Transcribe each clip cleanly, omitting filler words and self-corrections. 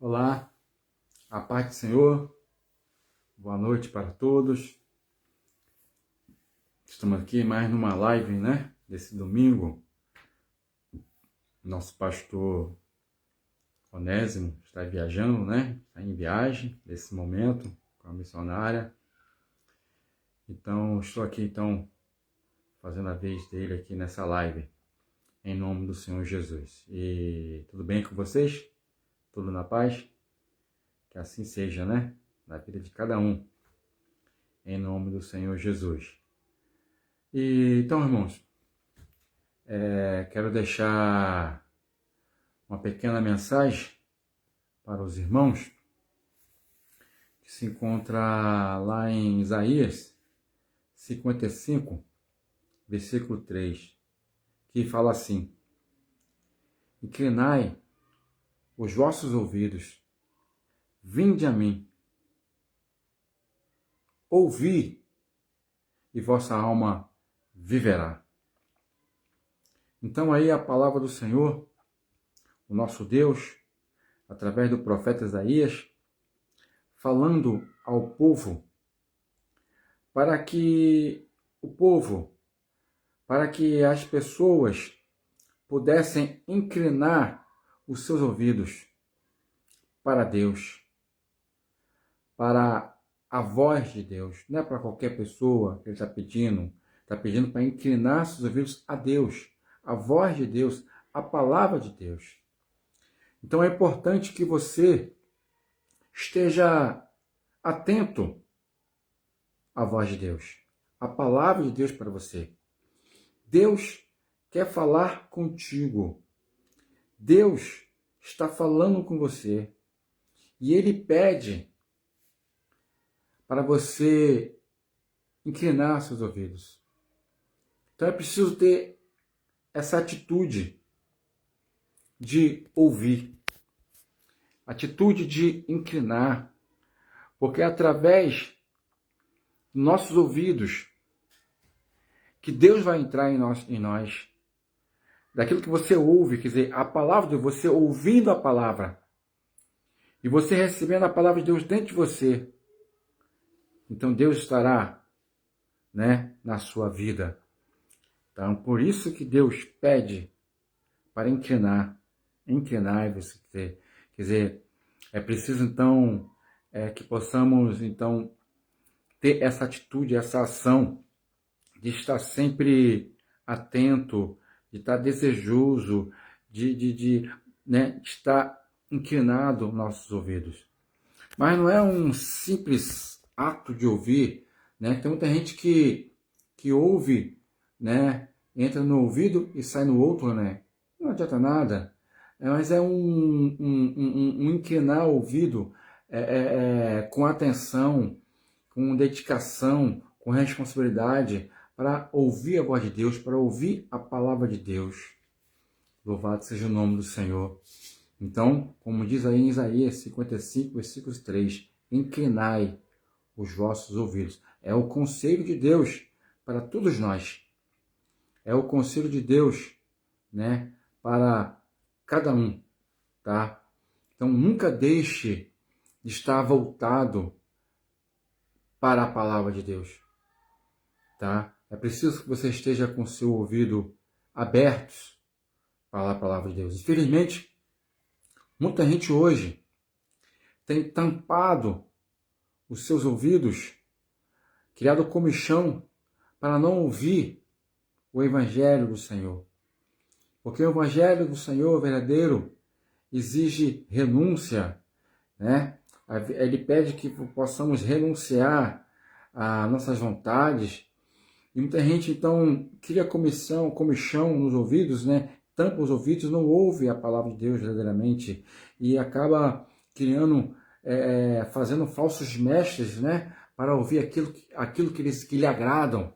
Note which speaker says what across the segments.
Speaker 1: Olá, a paz do Senhor, boa noite para todos. Estamos aqui mais numa live, desse domingo. Nosso pastor Onésimo está viajando, está em viagem nesse momento com a missionária. Então, estou aqui fazendo a vez dele aqui nessa live, em nome do Senhor Jesus. E tudo bem com vocês? Tudo na paz? Que assim seja, na vida de cada um, em nome do Senhor Jesus. E então, irmãos, quero deixar uma pequena mensagem para os irmãos, que se encontra lá em Isaías 55, versículo 3, que fala assim: inclinai os vossos ouvidos, vinde a mim, ouvi, e vossa alma viverá. Então aí a palavra do Senhor, o nosso Deus, através do profeta Isaías, falando ao povo, para que as pessoas pudessem inclinar os seus ouvidos para Deus, para a voz de Deus. Não é para qualquer pessoa que ele está pedindo para inclinar seus ouvidos a Deus, a voz de Deus, a palavra de Deus. Então é importante que você esteja atento à voz de Deus, à palavra de Deus para você. Deus quer falar contigo. Deus está falando com você. E Ele pede para você inclinar seus ouvidos. Então é preciso ter essa atitude de ouvir, atitude de inclinar, porque é através dos nossos ouvidos que Deus vai entrar em nós. Daquilo que você ouve, quer dizer, a palavra de Deus, você ouvindo a palavra, e você recebendo a palavra de Deus dentro de você, então Deus estará, na sua vida. Então, por isso que Deus pede para inclinar e você quer dizer, é preciso então que possamos então ter essa atitude, essa ação de estar sempre atento, de estar desejoso, de estar inclinado nossos ouvidos. Mas não é um simples ato de ouvir, Tem muita gente que ouve, entra no ouvido e sai no outro, Não adianta nada. Mas é um inclinar o ouvido com atenção, com dedicação, com responsabilidade, para ouvir a voz de Deus, para ouvir a palavra de Deus. Louvado seja o nome do Senhor. Então, como diz aí em Isaías 55, versículos 3, inclinai os vossos ouvidos. É o conselho de Deus para todos nós. É o conselho de Deus, para cada um, tá? Então, nunca deixe de estar voltado para a palavra de Deus, tá? É preciso que você esteja com seu ouvido aberto para a palavra de Deus. Infelizmente, muita gente hoje tem tampado os seus ouvidos, criado comichão para não ouvir o Evangelho do Senhor. Porque o Evangelho do Senhor verdadeiro exige renúncia, Ele pede que possamos renunciar a nossas vontades. E muita gente, então, cria comichão nos ouvidos, Tampa os ouvidos, não ouve a palavra de Deus verdadeiramente e acaba criando, fazendo falsos mestres, para ouvir aquilo que lhe agradam.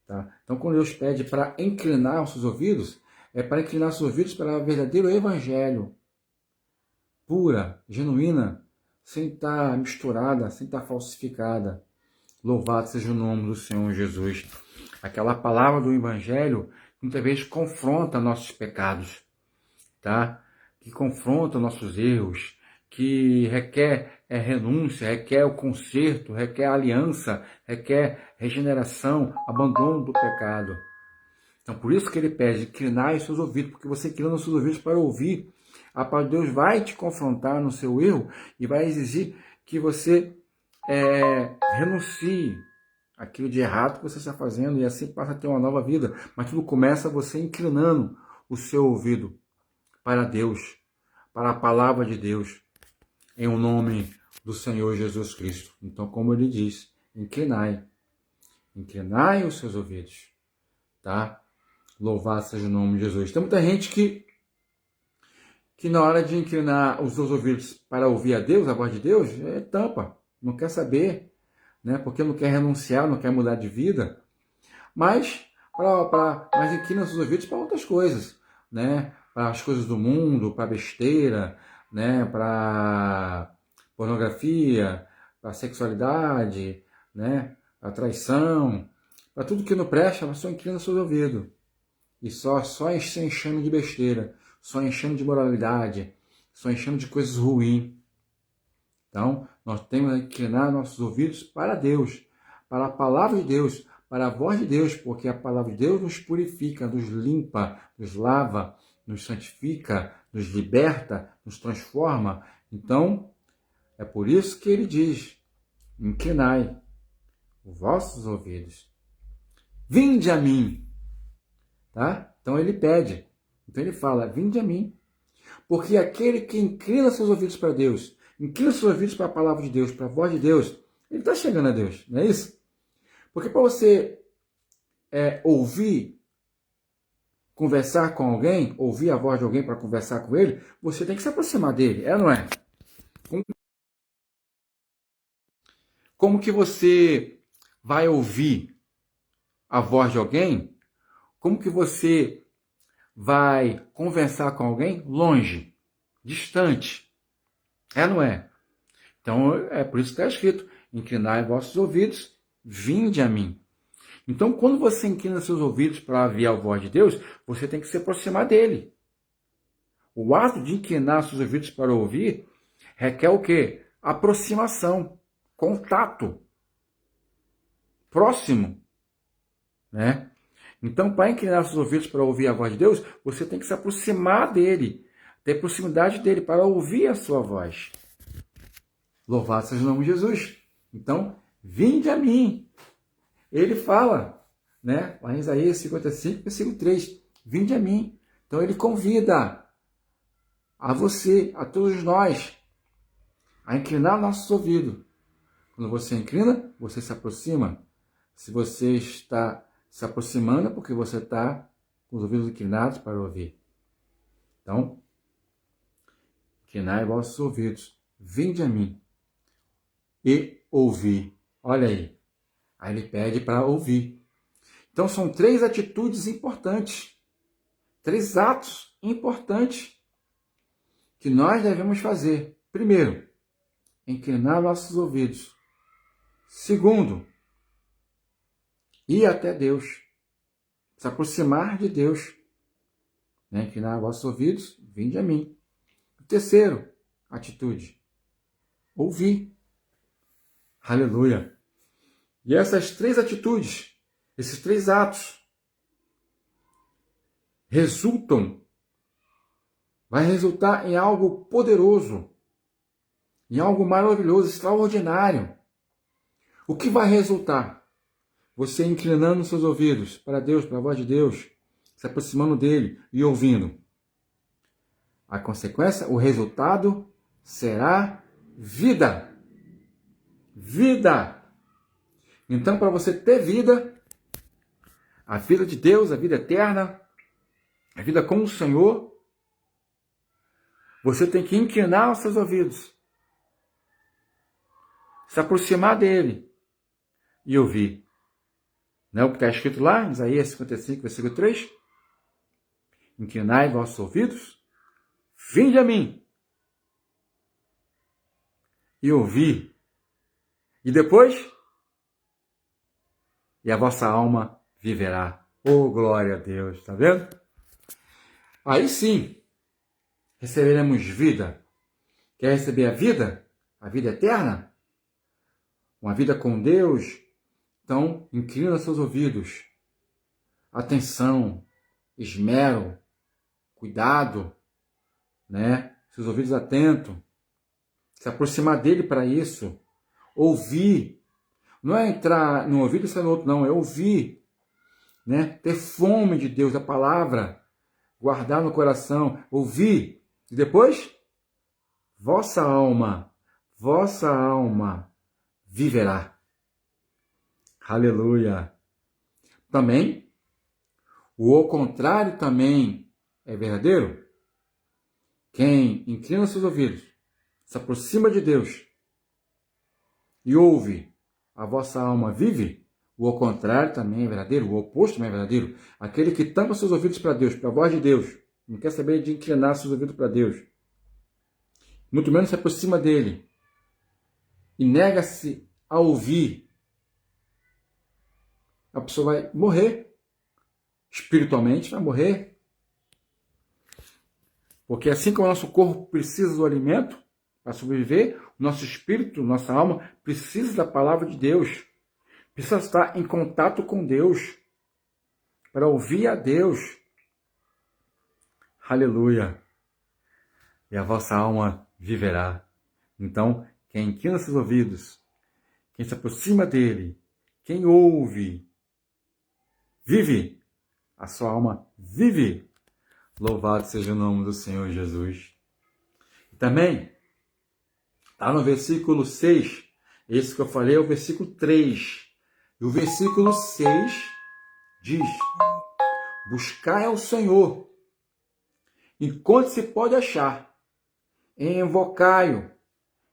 Speaker 1: Tá? Então, quando Deus pede para inclinar os seus ouvidos, é para inclinar os seus ouvidos para o verdadeiro evangelho, pura, genuína, sem estar misturada, sem estar falsificada. Louvado seja o nome do Senhor Jesus. Aquela palavra do evangelho, muitas vezes confronta nossos pecados, tá? que confronta nossos erros, que requer renúncia, requer o conserto, requer aliança, requer regeneração, abandono do pecado. Então, por isso que ele pede, inclinai os seus ouvidos, porque você inclina os seus ouvidos para ouvir. A palavra de Deus vai te confrontar no seu erro e vai exigir que você renuncie aquilo de errado que você está fazendo e assim passa a ter uma nova vida. Mas tudo começa você inclinando o seu ouvido para Deus, para a palavra de Deus, em o nome do Senhor Jesus Cristo. Então, como ele diz, inclinai os seus ouvidos, tá? Louvado seja o nome de Jesus. Tem muita gente que na hora de inclinar os seus ouvidos para ouvir a Deus, a voz de Deus, tampa, não quer saber, né? Porque não quer renunciar, não quer mudar de vida, mas inclina os seus ouvidos para outras coisas, né? Para as coisas do mundo, para besteira, né? Para pornografia, para sexualidade, né? Para traição, para tudo que não presta, só inclina os seus ouvidos. E só se enchendo de besteira, só enchendo de moralidade, só enchendo de coisas ruins. Então, nós temos que inclinar nossos ouvidos para Deus, para a palavra de Deus, para a voz de Deus, porque a palavra de Deus nos purifica, nos limpa, nos lava, nos santifica, nos liberta, nos transforma. Então, é por isso que ele diz, inclinai os vossos ouvidos. Vinde a mim. Tá? Então ele pede, então ele fala, vinde a mim, porque aquele que inclina seus ouvidos para Deus, inclina seus ouvidos para a palavra de Deus, para a voz de Deus, ele está chegando a Deus, não é isso? Porque para você ouvir, conversar com alguém, ouvir a voz de alguém para conversar com ele, você tem que se aproximar dele, ou não é? Como que você vai ouvir a voz de alguém? Como que você vai conversar com alguém longe, distante? Não é? Então, é por isso que está escrito, inclinai vossos ouvidos, vinde a mim. Então, quando você inclina seus ouvidos para ouvir a voz de Deus, você tem que se aproximar dele. O ato de inclinar seus ouvidos para ouvir requer o quê? Aproximação, contato, próximo, né? Então, para inclinar seus ouvidos para ouvir a voz de Deus, você tem que se aproximar dele, ter proximidade dele para ouvir a sua voz. Louvado seja o nome de Jesus. Então, vinde a mim. Ele fala, né? Lá em Isaías 55, versículo 3. Vinde a mim. Então, ele convida a você, a todos nós, a inclinar nossos ouvidos. Quando você inclina, você se aproxima. Se você está se aproximando, é porque você está com os ouvidos inclinados para ouvir. Então, inclinai vossos ouvidos. Vinde a mim e ouvir. Olha aí. Aí ele pede para ouvir. Então são 3 atitudes importantes. 3 atos importantes que nós devemos fazer. Primeiro, inclinar nossos ouvidos. Segundo, ir até Deus. Se aproximar de Deus. Né? Inclinar vossos ouvidos, vinde a mim. Terceiro, atitude. Ouvir. Aleluia. E essas 3 atitudes, esses 3 atos, vai resultar em algo poderoso, em algo maravilhoso, extraordinário. O que vai resultar? Você inclinando seus ouvidos para Deus, para a voz de Deus, se aproximando dele e ouvindo. A consequência, o resultado será vida. Vida! Então, para você ter vida, a vida de Deus, a vida eterna, a vida com o Senhor, você tem que inclinar os seus ouvidos, se aproximar dele e ouvir. Não é o que está escrito lá em Isaías 55, versículo 3? Inclinai vossos ouvidos, vinde a mim e ouvir. E depois? E a vossa alma viverá. Oh, glória a Deus, tá vendo? Aí sim, receberemos vida. Quer receber a vida? A vida eterna? Uma vida com Deus? Então, inclina seus ouvidos. Atenção, esmero, cuidado, né? Seus ouvidos atentos. Se aproximar dele para isso. Ouvir. Não é entrar no ouvido e sair no outro, não. É ouvir. Né? Ter fome de Deus, da palavra. Guardar no coração. Ouvir. E depois, vossa alma viverá. Aleluia. Também, o ao contrário também é verdadeiro. Quem inclina seus ouvidos, se aproxima de Deus e ouve, a vossa alma vive, o ao contrário também é verdadeiro, o oposto também é verdadeiro. Aquele que tampa seus ouvidos para Deus, para a voz de Deus, não quer saber de inclinar seus ouvidos para Deus, muito menos se aproxima dele e nega-se a ouvir, a pessoa vai morrer. Espiritualmente vai morrer. Porque assim como o nosso corpo precisa do alimento para sobreviver, o nosso espírito, nossa alma, precisa da palavra de Deus. Precisa estar em contato com Deus. Para ouvir a Deus. Aleluia. E a vossa alma viverá. Então, quem inclina seus ouvidos, quem se aproxima dele, quem ouve, vive. A sua alma vive. Louvado seja o nome do Senhor Jesus. E também, está no versículo 6, esse que eu falei é o versículo 3. E o versículo 6 diz: buscai ao Senhor, enquanto se pode achar, invocai-o,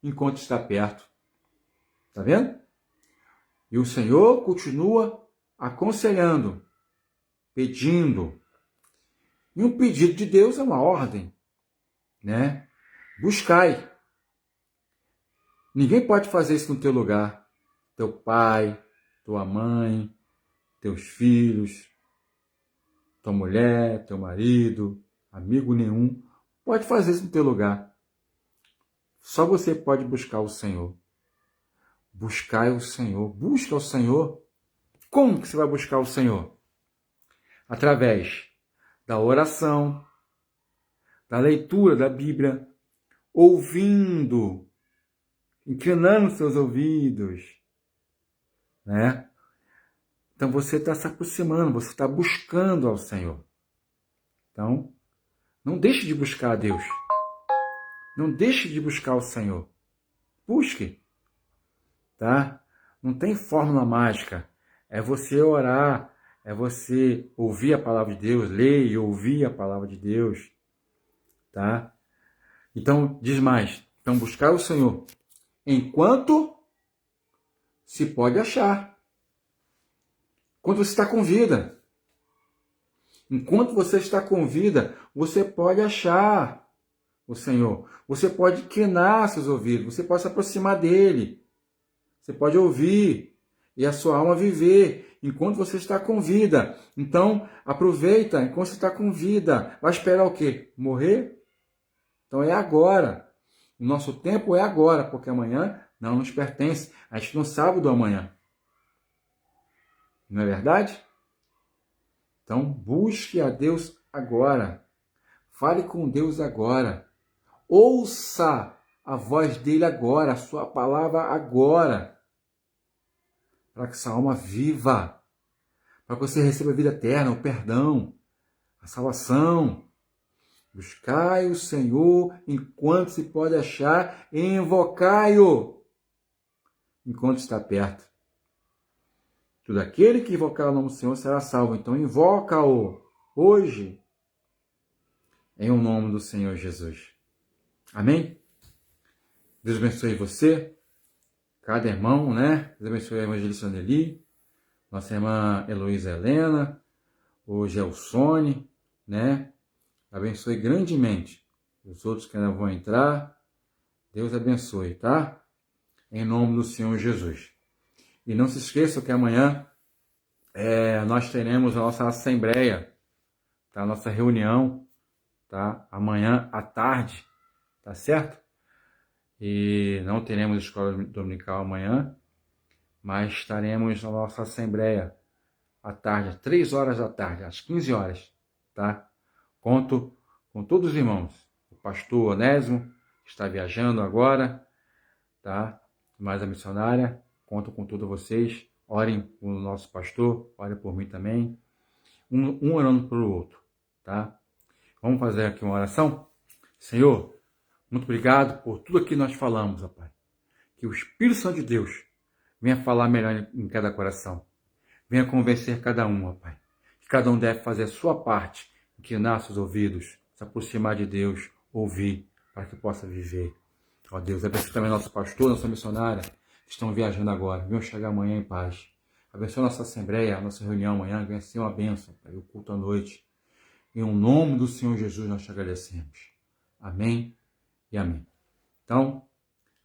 Speaker 1: enquanto está perto. Está vendo? E o Senhor continua aconselhando, pedindo. E um pedido de Deus é uma ordem, né? Buscai. Ninguém pode fazer isso no teu lugar. Teu pai, tua mãe, teus filhos, tua mulher, teu marido, amigo nenhum, pode fazer isso no teu lugar. Só você pode buscar o Senhor. Buscai o Senhor. Busca o Senhor. Como que você vai buscar o Senhor? Através da oração, da leitura da Bíblia, ouvindo, inclinando seus ouvidos, né? Então você está se aproximando, você está buscando ao Senhor. Então, não deixe de buscar a Deus. Não deixe de buscar o Senhor. Busque, tá? Não tem fórmula mágica. É você orar, é você ouvir a palavra de Deus, ler e ouvir a palavra de Deus, tá? Então, diz mais. Então, buscar o Senhor enquanto se pode achar. Enquanto você está com vida. Enquanto você está com vida, você pode achar o Senhor. Você pode inclinar seus ouvidos, você pode se aproximar dele. Você pode ouvir e a sua alma viver enquanto você está com vida. Então, aproveita enquanto você está com vida. Vai esperar o quê? Morrer? Então é agora. O nosso tempo é agora, porque amanhã não nos pertence. A gente não sabe do amanhã. Não é verdade? Então, busque a Deus agora. Fale com Deus agora. Ouça a voz dele agora, a sua palavra agora. Para que sua alma viva. Para que você receba a vida eterna, o perdão, a salvação. Buscai o Senhor enquanto se pode achar, e invocai-o enquanto está perto. Todo aquele que invocar o nome do Senhor será salvo. Então invoca-o hoje em o nome do Senhor Jesus. Amém? Deus abençoe você, cada irmão, né? Deus abençoe a evangelista Anneli, nossa irmã Heloísa Helena, o Gelsone, né? Abençoe grandemente os outros que ainda vão entrar. Deus abençoe, tá? Em nome do Senhor Jesus. E não se esqueçam que amanhã nós teremos a nossa assembleia, tá? A nossa reunião, tá? Amanhã à tarde, tá certo? E não teremos escola dominical amanhã, mas estaremos na nossa assembleia à tarde, às 3 horas da tarde, às 15 horas, tá? Conto com todos os irmãos. O pastor Onésimo está viajando agora, tá? Mais a missionária, conto com todos vocês. Orem por nosso pastor, orem por mim também. Um orando pelo outro, tá? Vamos fazer aqui uma oração? Senhor, muito obrigado por tudo aqui que nós falamos, ó Pai. Que o Espírito Santo de Deus venha falar melhor em cada coração. Venha convencer cada um, ó Pai. Que cada um deve fazer a sua parte, inclinar seus ouvidos, se aproximar de Deus, ouvir, para que possa viver. Ó Deus, abençoe também nosso pastor, nossa missionária, que estão viajando agora. Venham chegar amanhã em paz. Abençoe nossa assembleia, a nossa reunião amanhã, venha ser uma bênção, Pai, o culto à noite. Em nome do Senhor Jesus nós te agradecemos. Amém e amém. Então,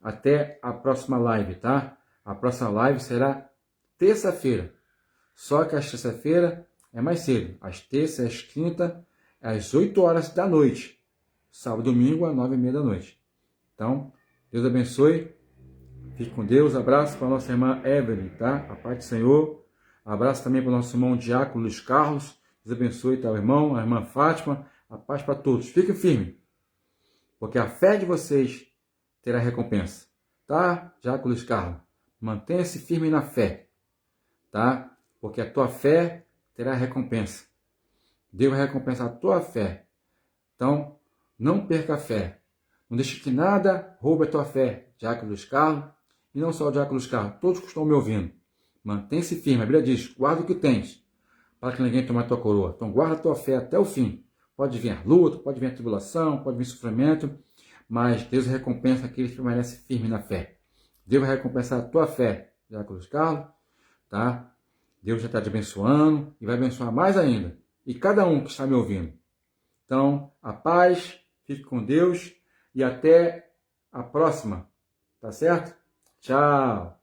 Speaker 1: até a próxima live, tá? A próxima live será terça-feira. Só que a terça-feira é mais cedo. Às terça e às quinta, às 8 horas da noite. Sábado e domingo, às 9h30 da noite. Então, Deus abençoe. Fique com Deus. Abraço para a nossa irmã Evelyn, tá? A paz do Senhor. Abraço também para o nosso irmão Diácono Luiz Carlos. Deus abençoe, tá, o irmão, a irmã Fátima. A paz para todos. Fiquem firmes. Porque a fé de vocês terá recompensa. Tá, Diácono Luiz Carlos? Mantenha-se firme na fé. Tá? Porque a tua fé terá recompensa. Deus vai recompensar a tua fé. Então, não perca a fé. Não deixe que nada roube a tua fé, Diácono Luiz Carlos. E não só o Diácono Luiz Carlos, todos que estão me ouvindo. Mantenha-se firme. A Bíblia diz, guarda o que tens, para que ninguém tome a tua coroa. Então, guarda a tua fé até o fim. Pode vir luta, pode vir tribulação, pode vir sofrimento, mas Deus recompensa aqueles que permanecem firmes na fé. Deus vai recompensar a tua fé, Diácono Luiz Carlos, tá? Deus já está te abençoando e vai abençoar mais ainda. E cada um que está me ouvindo. Então, a paz, fique com Deus e até a próxima. Tá certo? Tchau!